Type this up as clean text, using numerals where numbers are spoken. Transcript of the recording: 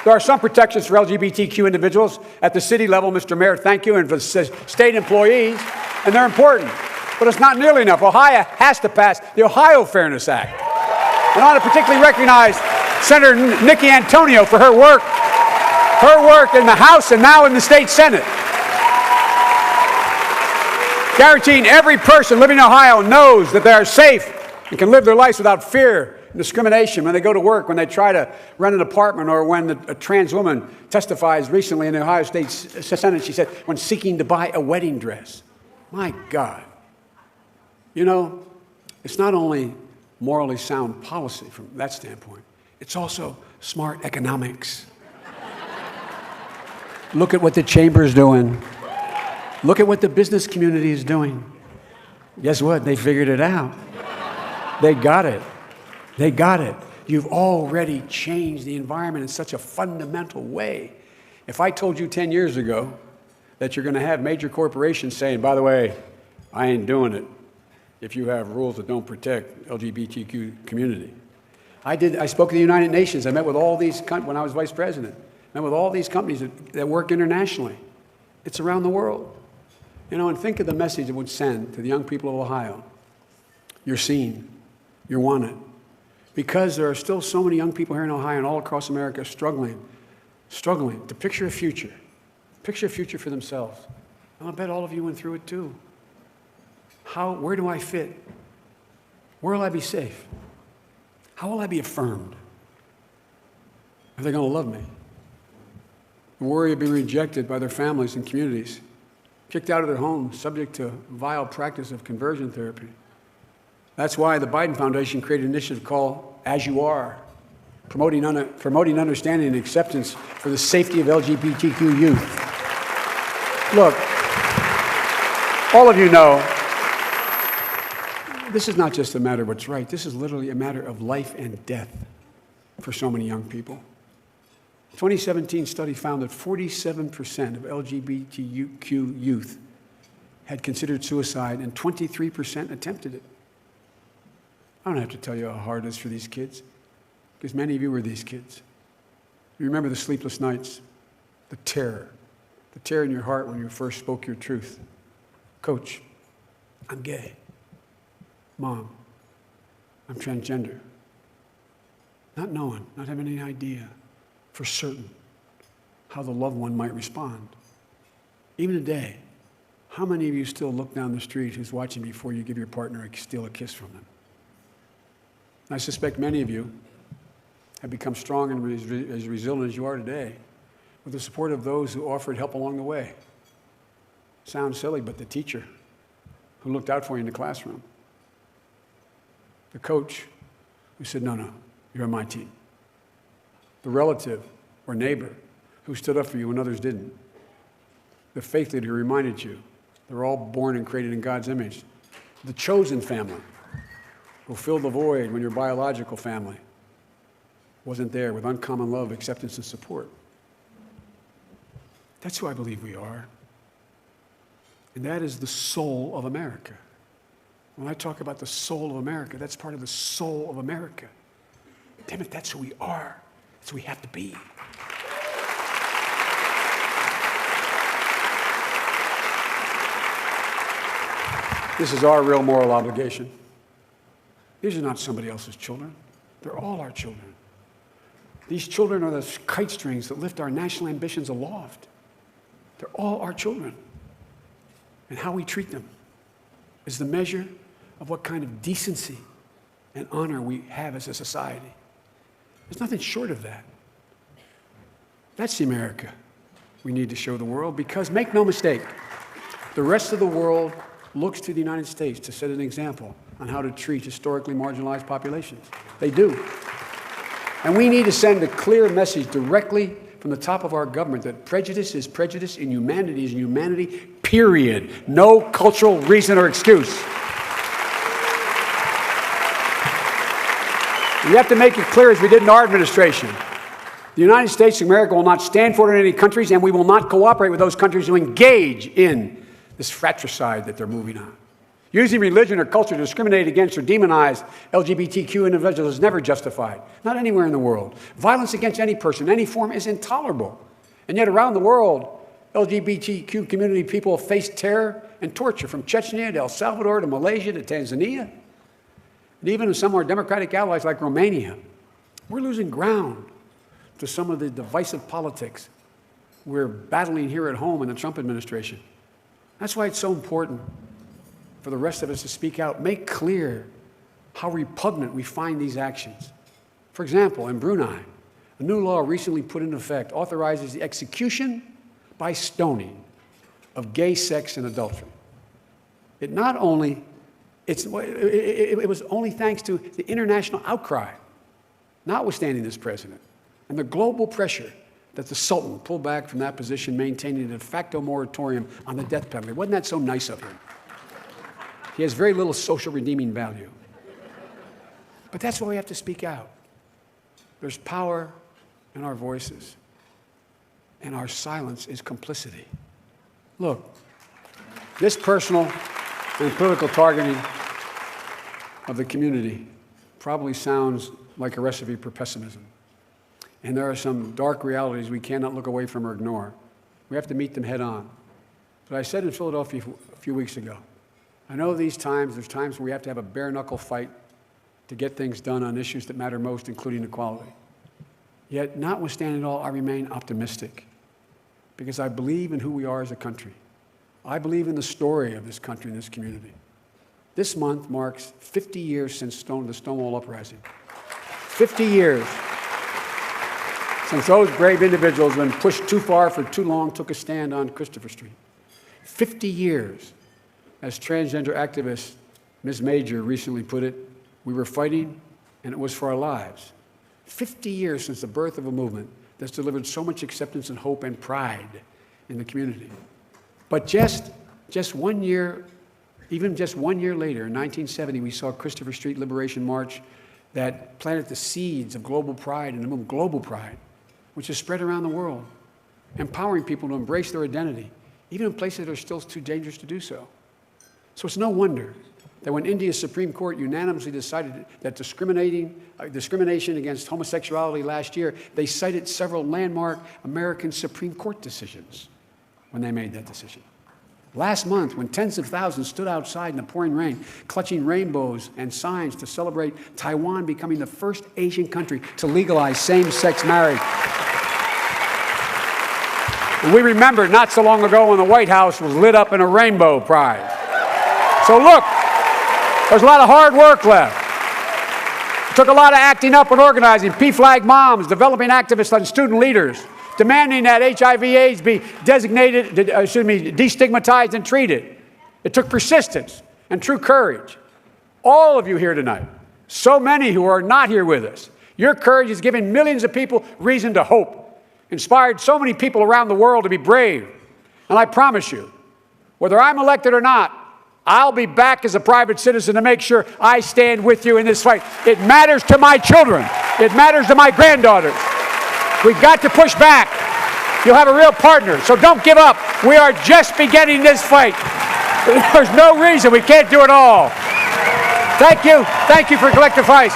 There are some protections for LGBTQ individuals at the city level, Mr. Mayor, thank you, and for state employees, and they're important. But it's not nearly enough. Ohio has to pass the Ohio Fairness Act. And I want to particularly recognize Senator Nikki Antonio for her work in the House and now in the state Senate. Guaranteeing every person living in Ohio knows that they are safe and can live their lives without fear and discrimination when they go to work, when they try to rent an apartment, or when a trans woman testifies recently in the Ohio State Senate, she said, when seeking to buy a wedding dress. My God. You know, it's not only morally sound policy from that standpoint, it's also smart economics. Look at what the chamber is doing. Look at what the business community is doing. Guess what? They figured it out. They got it. They got it. You've already changed the environment in such a fundamental way. If I told you 10 years ago that you're going to have major corporations saying, by the way, I ain't doing it if you have rules that don't protect LGBTQ community. I spoke to the United Nations. I met with all these, when I was vice president, met with all these companies that work internationally. It's around the world. You know, and think of the message it would send to the young people of Ohio. You're seen. You're wanted. Because there are still so many young people here in Ohio and all across America struggling to picture a future for themselves. And I'll bet all of you went through it too. Where do I fit? Where will I be safe? How will I be affirmed? Are they going to love me? The worry of being rejected by their families and communities, kicked out of their homes, subject to vile practice of conversion therapy. That's why the Biden Foundation created an initiative called As You Are, promoting understanding and acceptance for the safety of LGBTQ youth. Look, all of you know, this is not just a matter of what's right. This is literally a matter of life and death for so many young people. A 2017 study found that 47% of LGBTQ youth had considered suicide and 23% attempted it. I don't have to tell you how hard it is for these kids, because many of you were these kids. You remember the sleepless nights, the terror in your heart when you first spoke your truth. Coach, I'm gay. Mom, I'm transgender. Not knowing, not having any idea for certain how the loved one might respond. Even today, how many of you still look down the street who's watching before you give your partner steal a kiss from them? I suspect many of you have become strong and as resilient as you are today with the support of those who offered help along the way. Sounds silly, but the teacher who looked out for you in the classroom. The coach who said, no, you're on my team. The relative or neighbor who stood up for you when others didn't. The faith leader who reminded you they're all born and created in God's image. The chosen family who filled the void when your biological family wasn't there with uncommon love, acceptance, and support. That's who I believe we are. And that is the soul of America. When I talk about the soul of America, that's part of the soul of America. Damn it, that's who we are. That's who we have to be. This is our real moral obligation. These are not somebody else's children. They're all our children. These children are the kite strings that lift our national ambitions aloft. They're all our children. And how we treat them is the measure of what kind of decency and honor we have as a society. There's nothing short of that. That's the America we need to show the world, because make no mistake, the rest of the world looks to the United States to set an example on how to treat historically marginalized populations. They do. And we need to send a clear message directly from the top of our government that prejudice is prejudice and humanity is humanity, period. No cultural reason or excuse. We have to make it clear, as we did in our administration. The United States of America will not stand for it in any countries, and we will not cooperate with those countries who engage in this fratricide that they're moving on. Using religion or culture to discriminate against or demonize LGBTQ individuals is never justified, not anywhere in the world. Violence against any person, any form, is intolerable. And yet around the world, LGBTQ community people face terror and torture, from Chechnya to El Salvador to Malaysia to Tanzania, and even in some of our democratic allies like Romania. We're losing ground to some of the divisive politics we're battling here at home in the Trump administration. That's why it's so important for the rest of us to speak out, make clear how repugnant we find these actions. For example, in Brunei, a new law recently put into effect authorizes the execution by stoning of gay sex and adultery. It was only thanks to the international outcry, notwithstanding this president, and the global pressure that the Sultan pulled back from that position, maintaining a de facto moratorium on the death penalty. Wasn't that so nice of him? He has very little social redeeming value. But that's why we have to speak out. There's power in our voices, and our silence is complicity. Look, this personal and political targeting of the community probably sounds like a recipe for pessimism. And there are some dark realities we cannot look away from or ignore. We have to meet them head on. But I said in Philadelphia a few weeks ago, I know there's times where we have to have a bare-knuckle fight to get things done on issues that matter most, including equality. Yet, notwithstanding it all, I remain optimistic because I believe in who we are as a country. I believe in the story of this country and this community. This month marks 50 years since the Stonewall Uprising. 50 years since those brave individuals, when pushed too far for too long, took a stand on Christopher Street. 50 years. As transgender activist Ms. Major recently put it, we were fighting, and it was for our lives. 50 years since the birth of a movement that's delivered so much acceptance and hope and pride in the community. But just 1 year, even just 1 year later, in 1970, we saw Christopher Street Liberation March that planted the seeds of global pride in the movement, Global Pride, which has spread around the world, empowering people to embrace their identity, even in places that are still too dangerous to do so. So it's no wonder that when India's Supreme Court unanimously decided that discrimination against homosexuality last year, they cited several landmark American Supreme Court decisions when they made that decision. Last month, when tens of thousands stood outside in the pouring rain, clutching rainbows and signs to celebrate Taiwan becoming the first Asian country to legalize same-sex marriage. And we remember not so long ago when the White House was lit up in a rainbow pride. So look, there's a lot of hard work left. It took a lot of acting up and organizing, PFLAG moms, developing activists and student leaders, demanding that HIV/AIDS be destigmatized and treated. It took persistence and true courage. All of you here tonight, so many who are not here with us, your courage has given millions of people reason to hope, inspired so many people around the world to be brave. And I promise you, whether I'm elected or not, I'll be back as a private citizen to make sure I stand with you in this fight. It matters to my children. It matters to my granddaughters. We've got to push back. You'll have a real partner, so don't give up. We are just beginning this fight. There's no reason we can't do it all. Thank you. Thank you for Collective Voice.